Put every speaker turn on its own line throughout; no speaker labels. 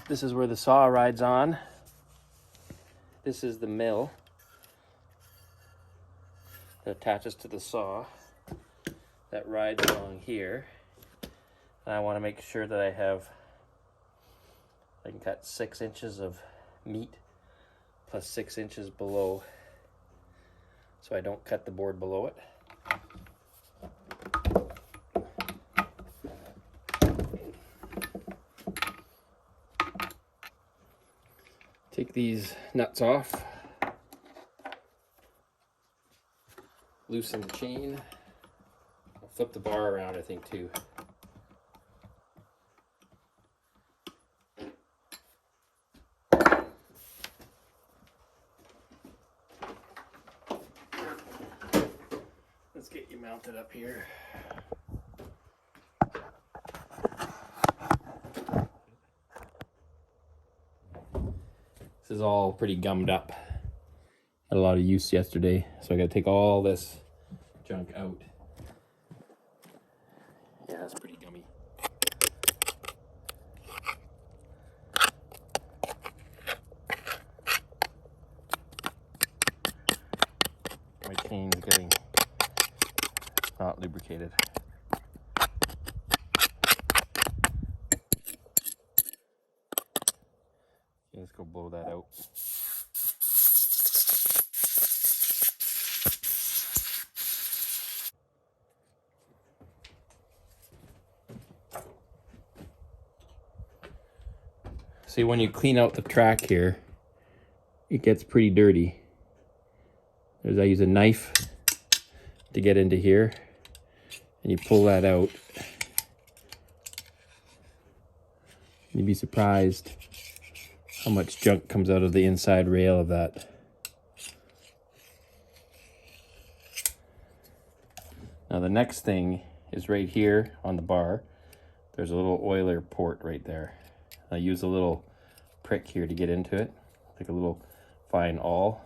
This is where the saw rides on. This is the mill that attaches to the saw that rides along here. And I want to make sure that I can cut 6 inches of meat plus 6 inches below, so I don't cut the board below it. Take these nuts off, loosen the chain. I'll flip the bar around, I think, too. Let's get you mounted up here. This is all pretty gummed up. Had a lot of use yesterday, so I gotta take all this junk out. Yeah, it's pretty gummy. My chain's getting not lubricated. Okay, let's go blow that out. See, when you clean out the track here, it gets pretty dirty. I use a knife to get into here, and you pull that out. You'd be surprised how much junk comes out of the inside rail of that. Now the next thing is right here on the bar. There's a little oiler port right there. I use a little prick here to get into it, like a little fine awl.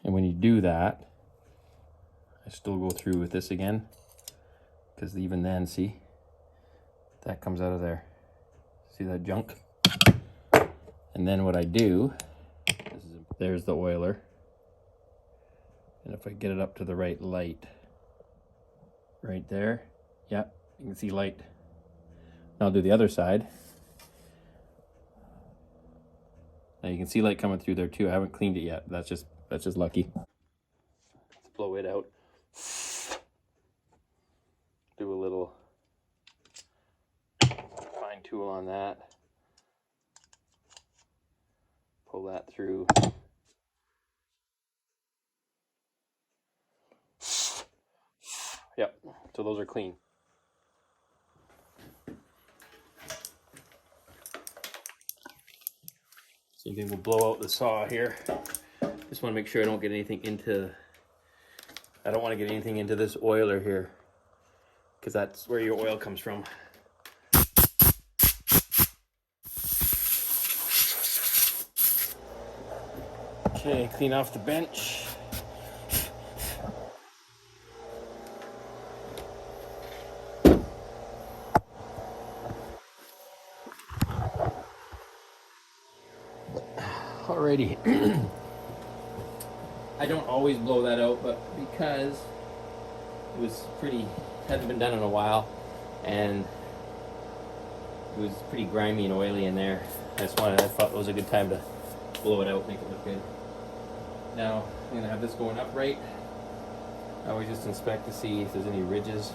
And when you do that, I still go through with this again, because even then, see, that comes out of there. See that junk? And then what I do, there's the oiler. And if I get it up to the right light, right there, yeah, you can see light. Now I'll do the other side. Now you can see light coming through there too. I haven't cleaned it yet. That's just lucky. Let's blow it out. Do a little fine tool on that. Pull that through. Yep, so those are clean. Same thing, we'll blow out the saw here. Just want to make sure I don't get anything into, I don't want to get anything into this oiler here, because that's where your oil comes from. Okay, clean off the bench. Alrighty. I don't always blow that out, but because it was hadn't been done in a while, and it was pretty grimy and oily in there, I thought it was a good time to blow it out, make it look good. Now, I'm gonna have this going upright. I always just inspect to see if there's any ridges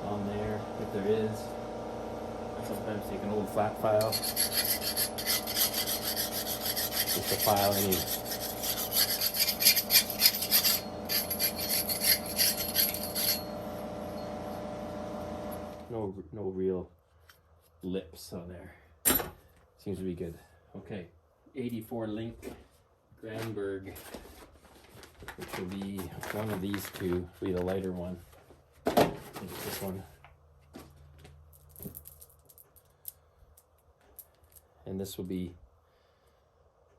on there. If there is, I sometimes take an old flat file, just to file any no real lips on there. Seems to be good. Okay, 84 link Granberg, which will be one of these two, will be the lighter one. I think it's this one. And this will be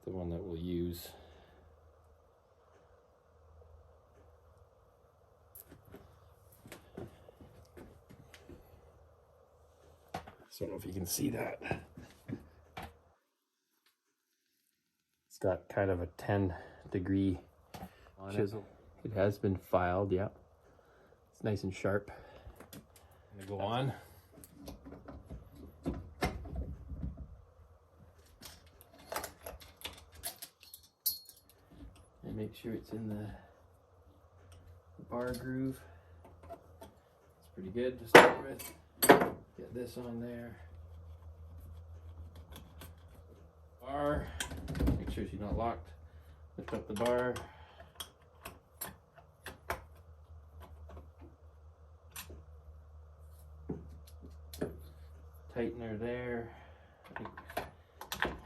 the one that we'll use. So I don't know if you can see that. It's got kind of a 10-degree chisel. It has been filed, yeah. It's nice and sharp. I'm gonna go on. And make sure it's in the bar groove. It's pretty good to start with. Get this on there. Bar. Make sure she's not locked. Lift up the bar. Tighten her there.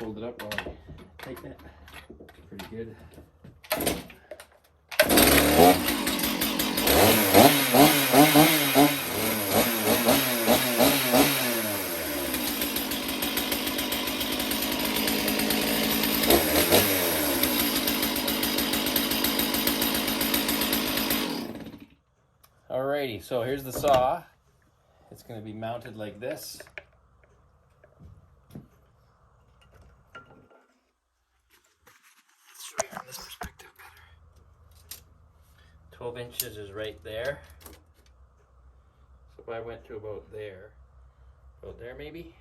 Hold it up while I tighten it. Pretty good. Alrighty, so here's the saw. It's going to be mounted like this. Let's show you from this perspective better. 12 inches is right there. So if I went to about there maybe.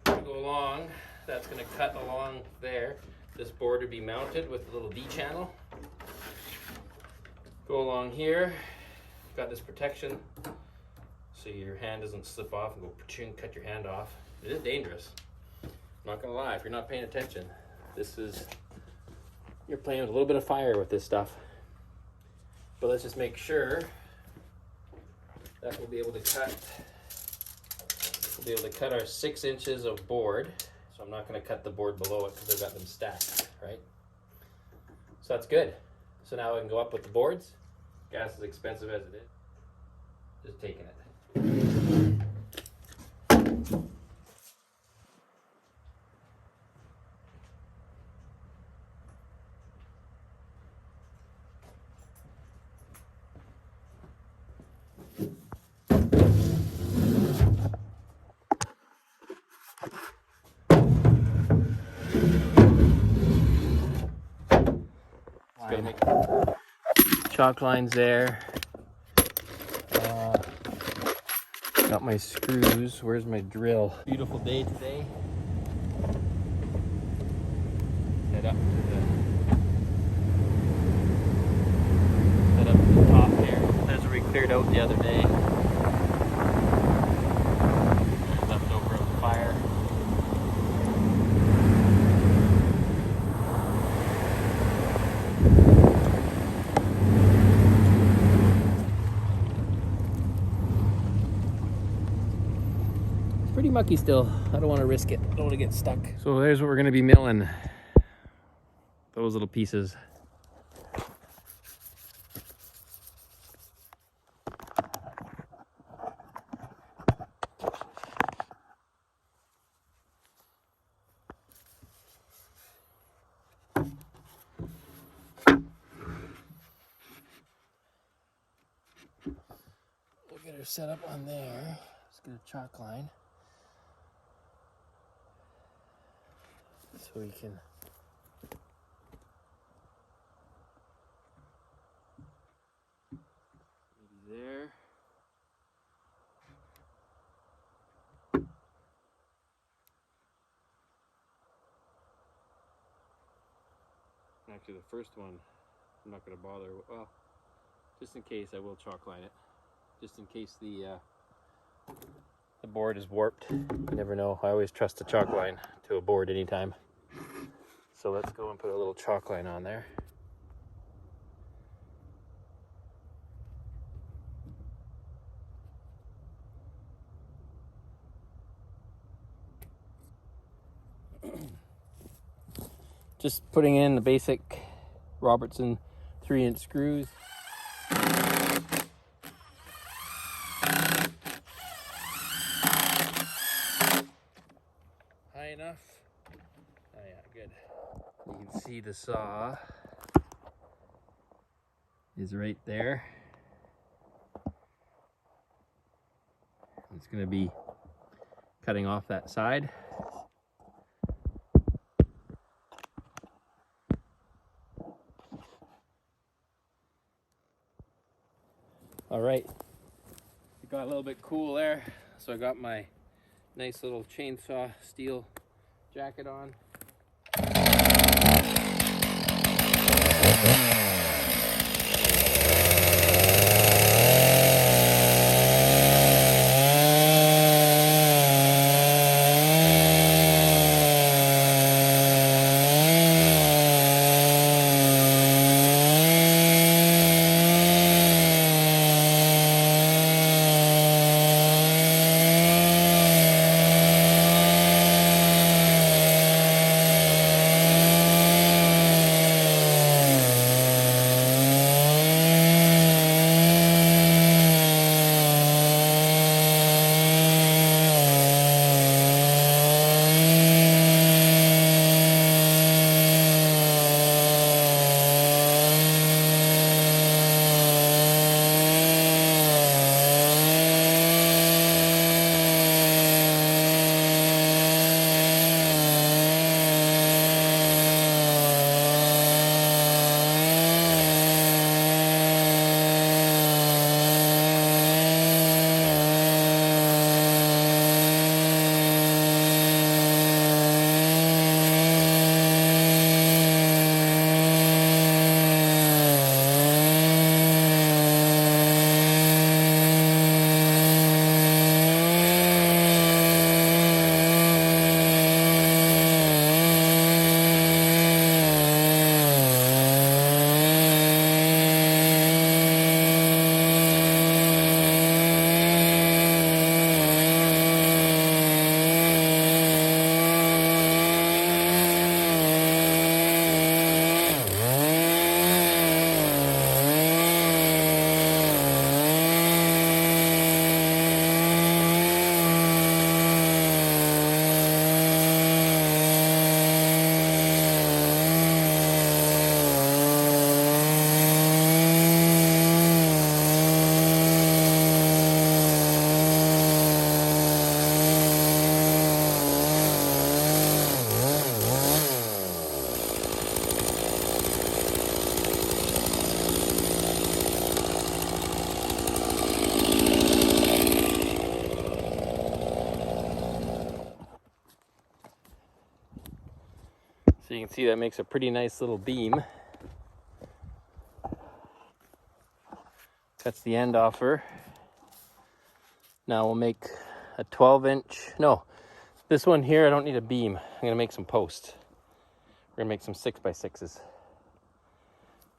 Go along, that's going to cut along there. This board would be mounted with a little D channel. Go along here, got this protection so your hand doesn't slip off and go cut your hand off. It is dangerous. I'm not gonna lie, if you're not paying attention, you're playing with a little bit of fire with this stuff. But let's just make sure that we'll be able to cut our 6 inches of board. So I'm not going to cut the board below it because I've got them stacked, right? So that's good. So now I can go up with the boards. Gas is expensive as it is. Just taking it. Chalk lines there. Got my screws. Where's my drill? Beautiful day today. Head up to the top here. That's where we cleared out the other day. Left over of the fire. Pretty mucky still. I don't want to risk it. I don't want to get stuck. So there's what we're going to be milling. Those little pieces. We'll get her set up on there. Let's get a chalk line. So we can maybe there. Actually, the first one, I'm not going to bother. Well, just in case, I will chalk line it. Just in case the board is warped. You never know. I always trust a chalk line to a board anytime. So let's go and put a little chalk line on there. Just putting in the basic Robertson 3-inch screws. enough. Oh yeah, good. You can see the saw is right there. It's going to be cutting off that side. All right, it got a little bit cool there, so I got my nice little chainsaw steel jacket on. So you can see that makes a pretty nice little beam. Cuts the end off her. Now we'll make a 12-inch, no, this one here I don't need a beam. I'm gonna make some posts. We're gonna make some 6x6s.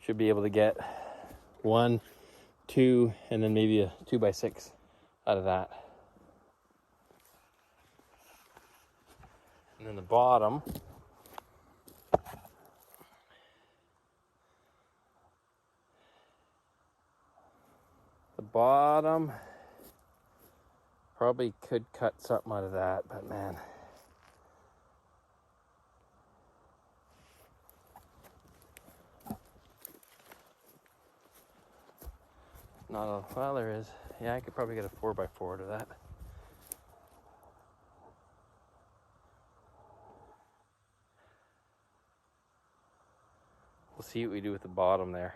Should be able to get 1, 2, and then maybe a 2x6 out of that. And then the bottom, probably could cut something out of that, but man. Not a, well, there is. Yeah, I could probably get a 4x4 to that. We'll see what we do with the bottom there.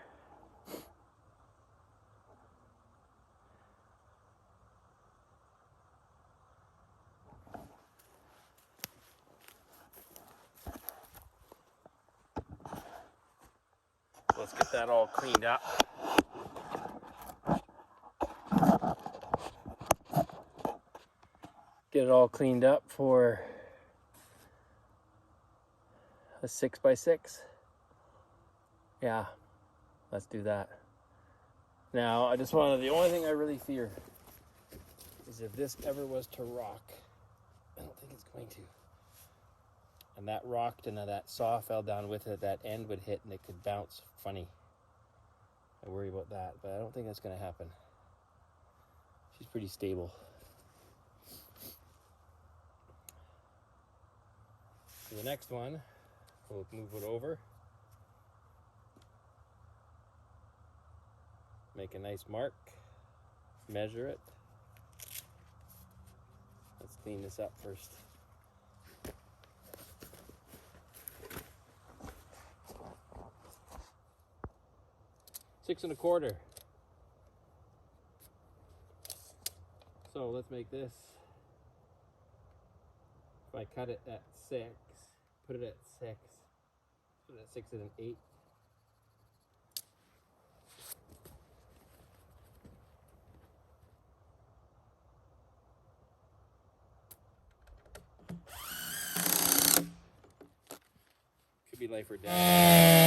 Let's get that all cleaned up. Get it all cleaned up for a 6x6. Yeah, let's do that. Now, I just wanted, the only thing I really fear is if this ever was to rock. I don't think it's going to. And that rocked and that saw fell down with it, that end would hit and it could bounce funny. I worry about that, but I don't think that's going to happen. She's pretty stable. the next one, we'll move it over. Make a nice mark. Measure it. Let's clean this up first. Six and a quarter. So let's make this. If I cut it at 6, put it at 6, put it at 6 and an 8. Could be life or death.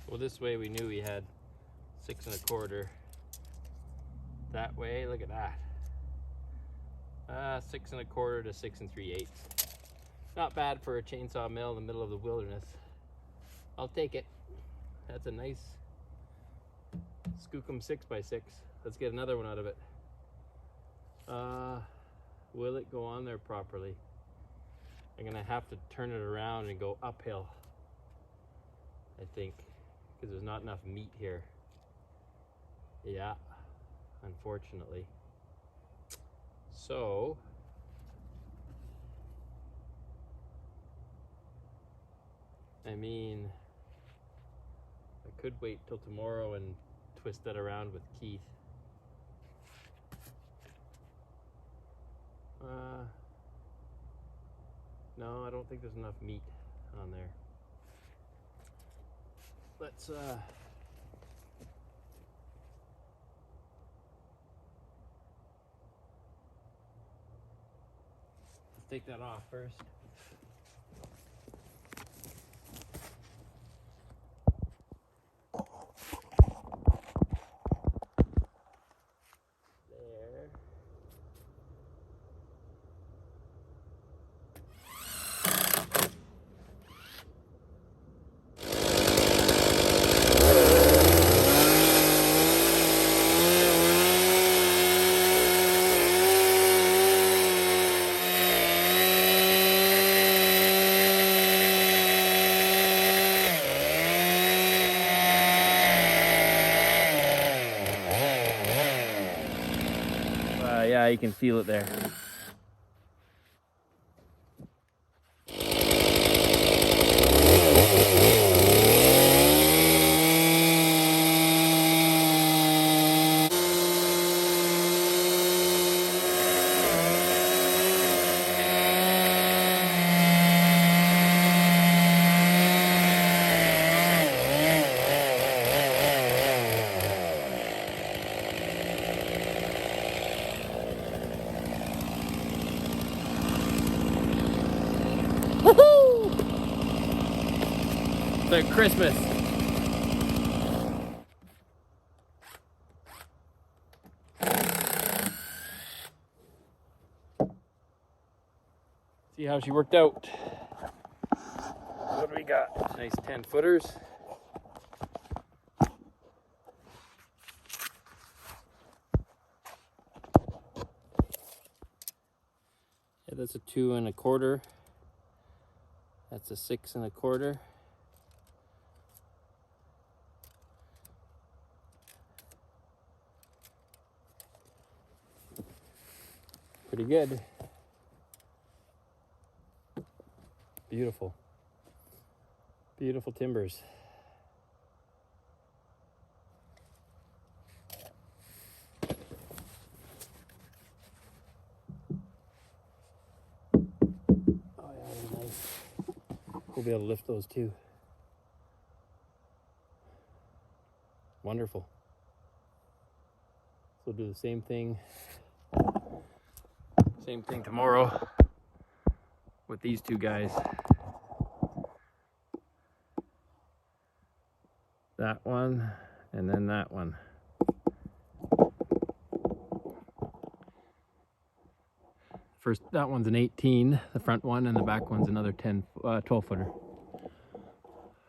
Well, this way we knew we had 6 and a quarter. That way, look at that. 6 and a quarter to 6 3/8. Not bad for a chainsaw mill in the middle of the wilderness. I'll take it. That's a nice Skookum 6x6. Let's get another one out of it. Will it go on there properly? I'm gonna have to turn it around and go uphill, I think, because there's not enough meat here. Yeah, unfortunately. So I mean, I could wait till tomorrow and twist that around with Keith. No, I don't think there's enough meat on there. Let's take that off first. There. Yeah, you can feel it there. It's like Christmas. See how she worked out. What do we got? Nice 10 footers. Yeah, that's a 2 and a quarter. That's a 6 and a quarter. Pretty good. Beautiful. Beautiful timbers. Oh yeah, they're nice. We'll be able to lift those too. Wonderful. So we'll do the same thing. Same thing tomorrow with these two guys. That one and then that one. that one's an 18, the front one, and the back one's another 12 footer.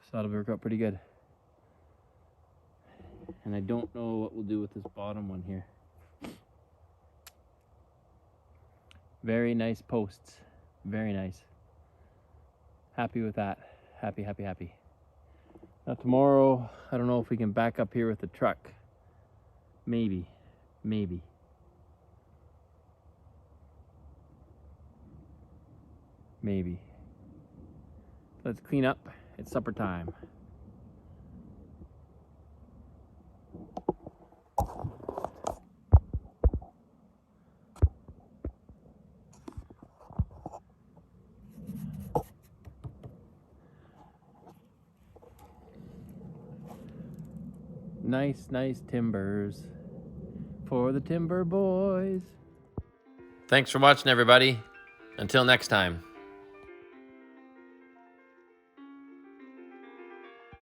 So that'll work out pretty good. And I don't know what we'll do with this bottom one here. Very nice posts, very nice. Happy with that, happy, happy, happy. Now tomorrow, I don't know if we can back up here with the truck. Maybe. Let's clean up, it's supper time. Nice timbers for the timber boys. Thanks for watching, everybody. Until next time.